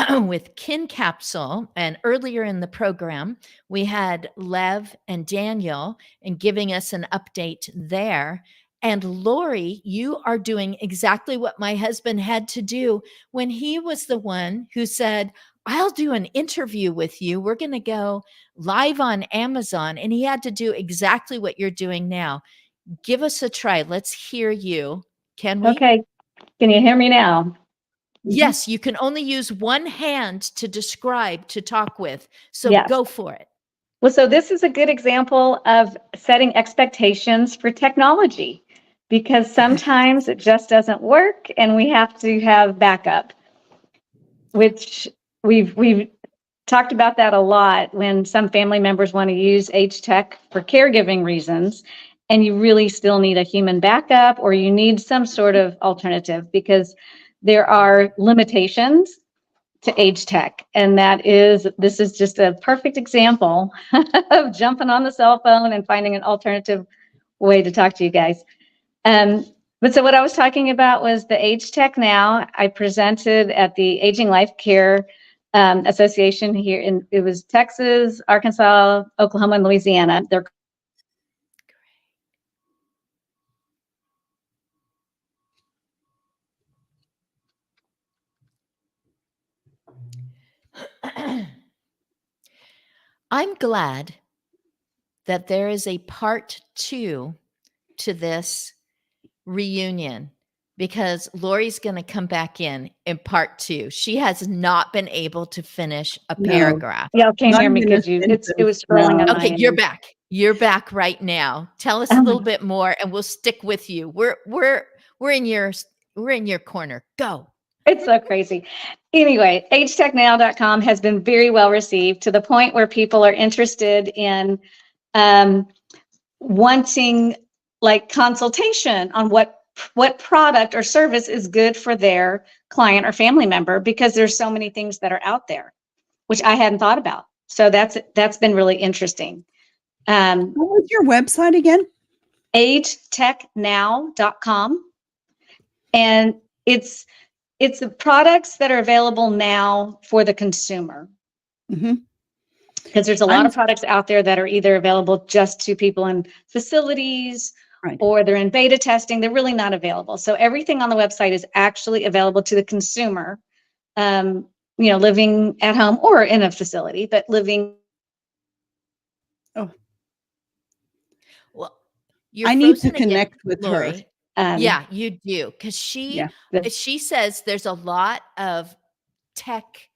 with Kin Capsule. And earlier in the program, we had Lev and Daniel and giving us an update there. And Lori, you are doing exactly what my husband had to do when he was the one who said, I'll do an interview with you. We're going to go live on Amazon. And he had to do exactly what you're doing now. Give us a try. Let's hear you. Can we? Okay. Can you hear me now? Yes, you can only use one hand to describe, to talk with. So Yes. Go for it. Well, so this is a good example of setting expectations for technology, because sometimes it just doesn't work and we have to have backup, which we've talked about that a lot when some family members want to use age tech for caregiving reasons, and you really still need a human backup, or you need some sort of alternative, because there are limitations to age tech. And this is just a perfect example of jumping on the cell phone and finding an alternative way to talk to you guys. But so what I was talking about was the Age Tech Now. I presented at the Aging Life Care Association here it was Texas, Arkansas, Oklahoma, and Louisiana. I'm glad that there is a part 2 to this reunion because Lori's going to come back in part 2. She has not been able to finish a No. paragraph. Y'all can't Not hear me even a because it was sentence, scrolling no. on my Okay, end. you're back. You're back right now. Tell us a little bit more and we'll stick with you. We're in your corner. Go. It's so crazy. Anyway, agetechnow.com has been very well received to the point where people are interested in wanting like consultation on what product or service is good for their client or family member, because there's so many things that are out there, which I hadn't thought about. So that's been really interesting. What was your website again? agetechnow.com. And it's the products that are available now for the consumer. Mm-hmm. Because there's a lot of products out there that are either available just to people in facilities, right, or they're in beta testing. They're really not available. So everything on the website is actually available to the consumer, living at home or in a facility, but living. Oh, well, I need to connect with Lori. her. Yeah, you do. Because she says there's a lot of tech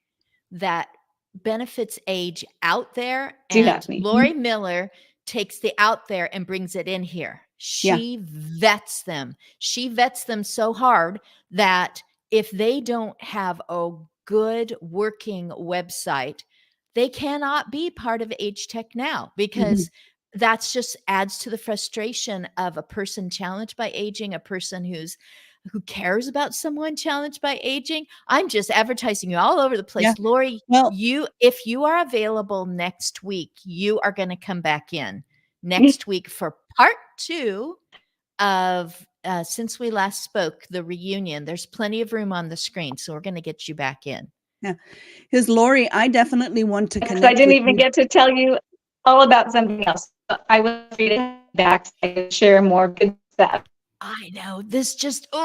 that benefits age out there. And Lori Miller takes the out there and brings it in here. She vets them. She vets them so hard that if they don't have a good working website, they cannot be part of Age Tech Now, because that's just adds to the frustration of a person challenged by aging, a person who cares about someone challenged by aging. I'm just advertising you all over the place. Yeah. Lori, if you are available next week, you are going to come back in next week for part 2 of since we last spoke, the reunion. There's plenty of room on the screen, so we're going to get you back in. Yeah, because Lori, I definitely want to connect. I didn't even get to tell you all about something else. I will read it back and share more good stuff. I know this just but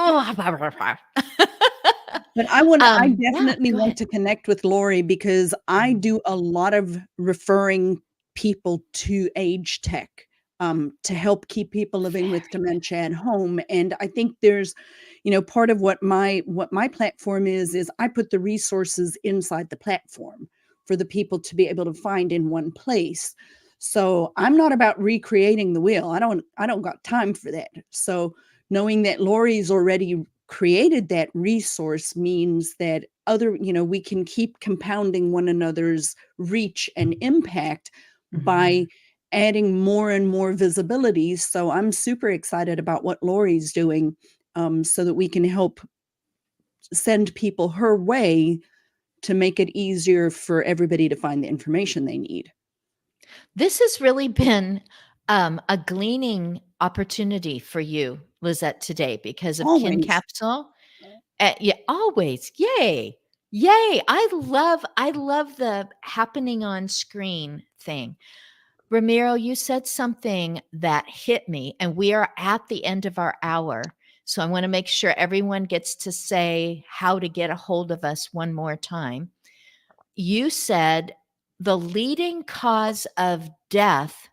I definitely want to connect with Lori, because I do a lot of referring people to Age Tech to help keep people living with dementia at home. And I think there's, part of what my platform is I put the resources inside the platform for the people to be able to find in one place. So I'm not about recreating the wheel. I don't got time for that. So knowing that Lori's already created that resource means that we can keep compounding one another's reach and impact by adding more and more visibility. So I'm super excited about what Lori's doing, so that we can help send people her way to make it easier for everybody to find the information they need. This has really been a gleaning opportunity for you, Lizette, today, because of Kin Capsule. Yeah, always. Yay. I love the happening on screen thing. Ramiro, you said something that hit me, and we are at the end of our hour. So I want to make sure everyone gets to say how to get a hold of us one more time. You said the leading cause of death,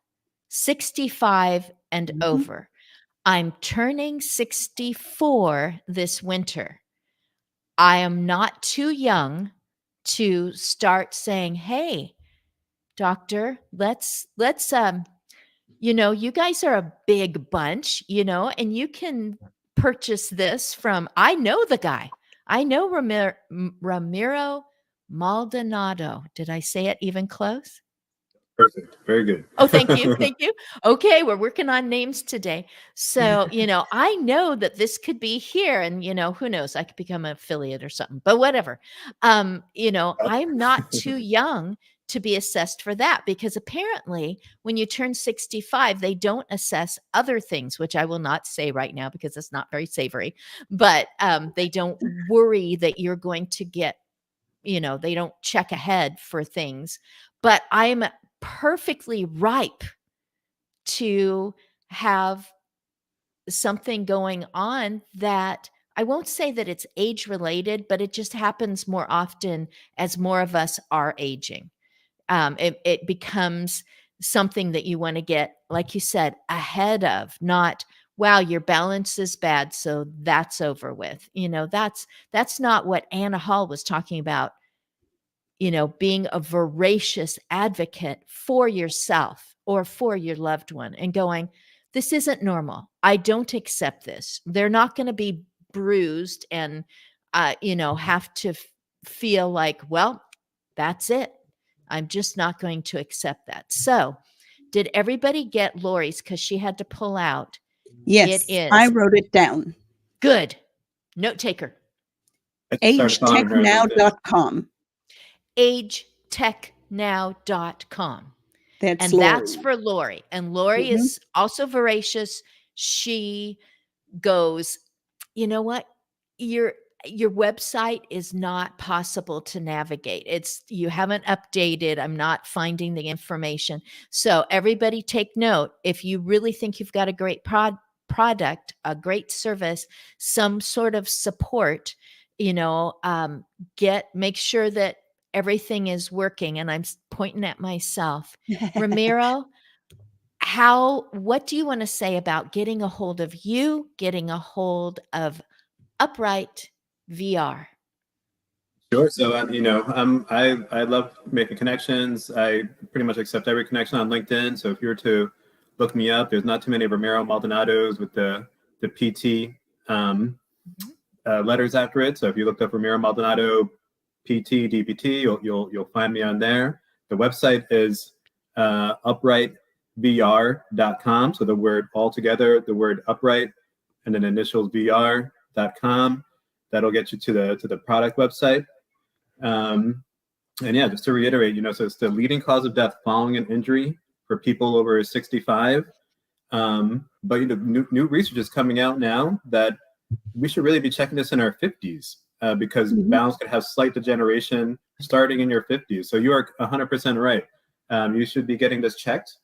65 and over. I'm turning 64 this winter. I am not too young to start saying, hey, doctor, let's you guys are a big bunch, and you can purchase this from, I know the guy. I know Ramiro Maldonado. Did I say it even close? Perfect. Very good. Oh, thank you. Thank you. Okay, we're working on names today. So, I know that this could be here and, who knows, I could become an affiliate or something, but whatever. I'm not too young to be assessed for that because apparently when you turn 65, they don't assess other things, which I will not say right now because it's not very savory, but they don't worry that you're going to get, they don't check ahead for things, but I'm perfectly ripe to have something going on that I won't say that it's age related, but it just happens more often as more of us are aging. It becomes something that you want to get, like you said, ahead of, not, wow, your balance is bad, so that's over with. That's not what Anna Hall was talking about, being a voracious advocate for yourself or for your loved one and going, this isn't normal. I don't accept this. They're not going to be bruised and, have to feel like, well, that's it. I'm just not going to accept that. So, did everybody get Lori's? Because she had to pull out. Yes, It is. I wrote it down. Good. Note taker. agetechnow.com. agetechnow.com. That's And Lori. that's for Lori. And Lori is also voracious. She goes, you know what? Your website is not possible to navigate. You haven't updated. I'm not finding the information. So everybody take note. If you really think you've got a great product, a great service, some sort of support, make sure that everything is working. And I'm pointing at myself. Ramiro, what do you want to say about getting a hold of you, getting a hold of Upright VR? Sure. So, I love making connections. I pretty much accept every connection on LinkedIn. So if you were to look me up, there's not too many Ramiro Maldonados with the PT letters after it. So if you looked up Ramiro Maldonado PT DPT, you'll find me on there. The website is uprightvr.com. So the word all together, the word upright, and then initials VR.com. That'll get you to the product website. And yeah, just to reiterate, so it's the leading cause of death following an injury for people over 65. But new research is coming out now that we should really be checking this in our 50s because balance could have slight degeneration starting in your 50s. So you are 100% right. You should be getting this checked.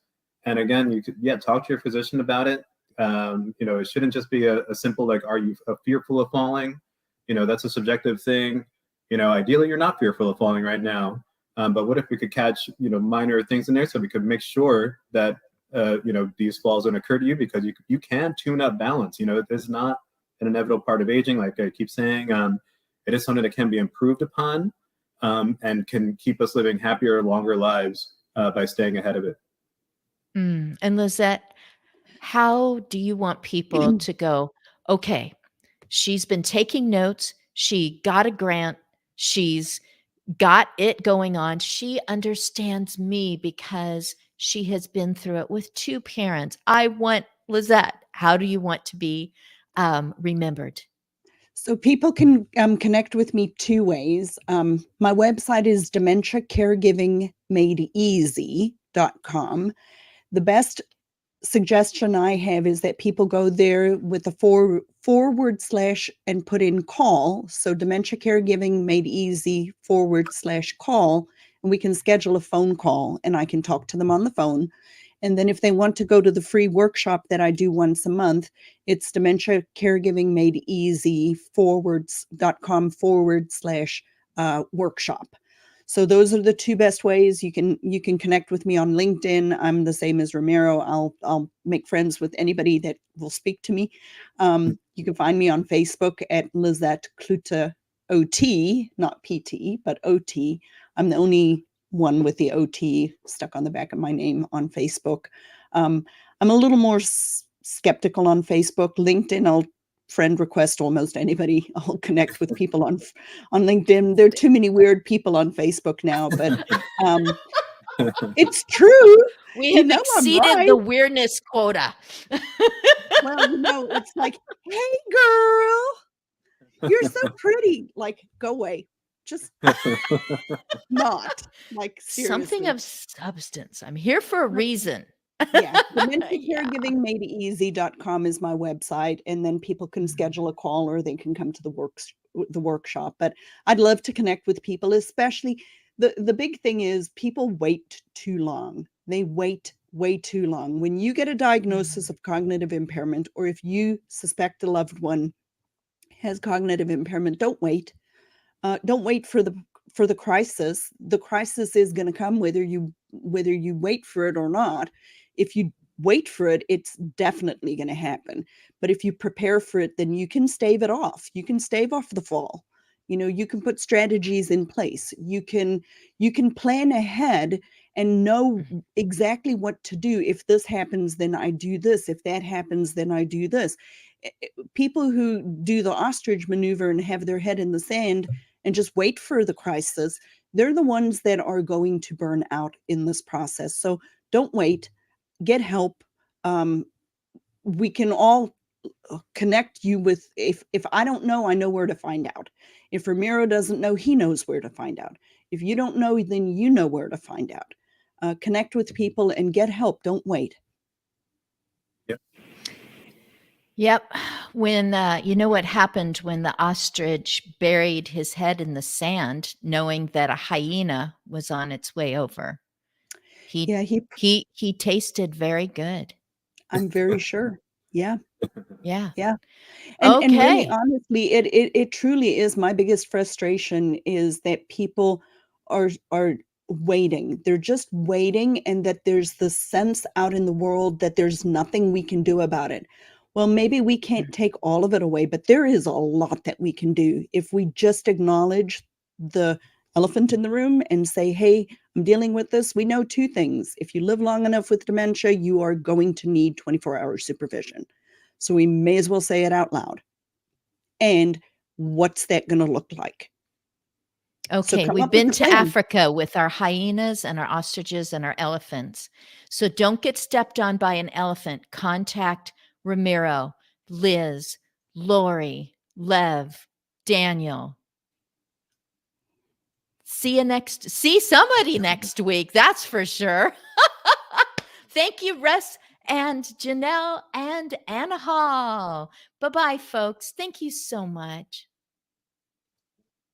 And again, you could talk to your physician about it. It shouldn't just be a simple like, are you fearful of falling? That's a subjective thing. Ideally you're not fearful of falling right now. But what if we could catch, minor things in there so we could make sure that, these falls don't occur to you, because you can tune up balance. It's not an inevitable part of aging. Like I keep saying, it is something that can be improved upon and can keep us living happier, longer lives by staying ahead of it. And Lizette, how do you want people to go, okay, she's been taking notes. She got a grant. She's got it going on. She understands me because she has been through it with two parents. I want Lizette. How do you want to be remembered? So people can connect with me two ways. My website is dementiacaregivingmadeeasy.com. The best suggestion I have is that people go there with a / and put in call. So Dementia Caregiving Made Easy / call, and we can schedule a phone call and I can talk to them on the phone. And then if they want to go to the free workshop that I do once a month, it's Dementia Caregiving Made Easy .com / workshop. So those are the two best ways. You can connect with me on LinkedIn. I'm the same as Ramiro. I'll make friends with anybody that will speak to me. You can find me on Facebook at Lizette Klute OT, not PT, but OT. I'm the only one with the OT stuck on the back of my name on Facebook. I'm a little more skeptical on Facebook. LinkedIn, I'll friend request almost anybody. I'll connect with people on LinkedIn. There are too many weird people on Facebook now, but It's true. We You have know I'm exceeded right. the weirdness quota. Well, it's like, hey, girl, you're so pretty. Like, go away. Just not. Like, Something seriously. of substance. I'm here for a reason. Yeah. Dementia Yeah. Caregiving Made Easy.com is my website. And then people can schedule a call or they can come to the workshop. But I'd love to connect with people, especially the big thing is people wait too long. They wait way too long. When you get a diagnosis of cognitive impairment, or if you suspect a loved one has cognitive impairment, don't wait. Don't wait for the crisis. The crisis is going to come whether you wait for it or not. If you wait for it, it's definitely going to happen. But if you prepare for it, then you can stave it off. You can stave off the fall. You can put strategies in place. You can plan ahead and know exactly what to do. If this happens, then I do this. If that happens, then I do this. People who do the ostrich maneuver and have their head in the sand and just wait for the crisis, they're the ones that are going to burn out in this process. So don't wait, get help. We can all connect you with, if I don't know, I know where to find out. If Ramiro doesn't know, he knows where to find out. If you don't know, then you know where to find out. Connect with people and get help. Don't wait. Yep. When you know what happened when the ostrich buried his head in the sand, knowing that a hyena was on its way over. Yeah, He tasted very good. I'm very sure. Yeah. Yeah. Yeah. And really, Okay. honestly, it truly is my biggest frustration is that people are waiting. They're just waiting, and that there's the sense out in the world that there's nothing we can do about it. Well, maybe we can't take all of it away, but there is a lot that we can do if we just acknowledge the elephant in the room and say, hey, I'm dealing with this. We know two things. If you live long enough with dementia, you are going to need 24-hour supervision. So we may as well say it out loud. And what's that going to look like? So Okay. come We've up with been a to plan. Africa with our hyenas and our ostriches and our elephants. So don't get stepped on by an elephant. Contact Ramiro, Liz, Lori, Lev, Daniel. See somebody next week. That's for sure. Thank you, Russ and Janelle and Anna Hall. Bye-bye, folks. Thank you so much.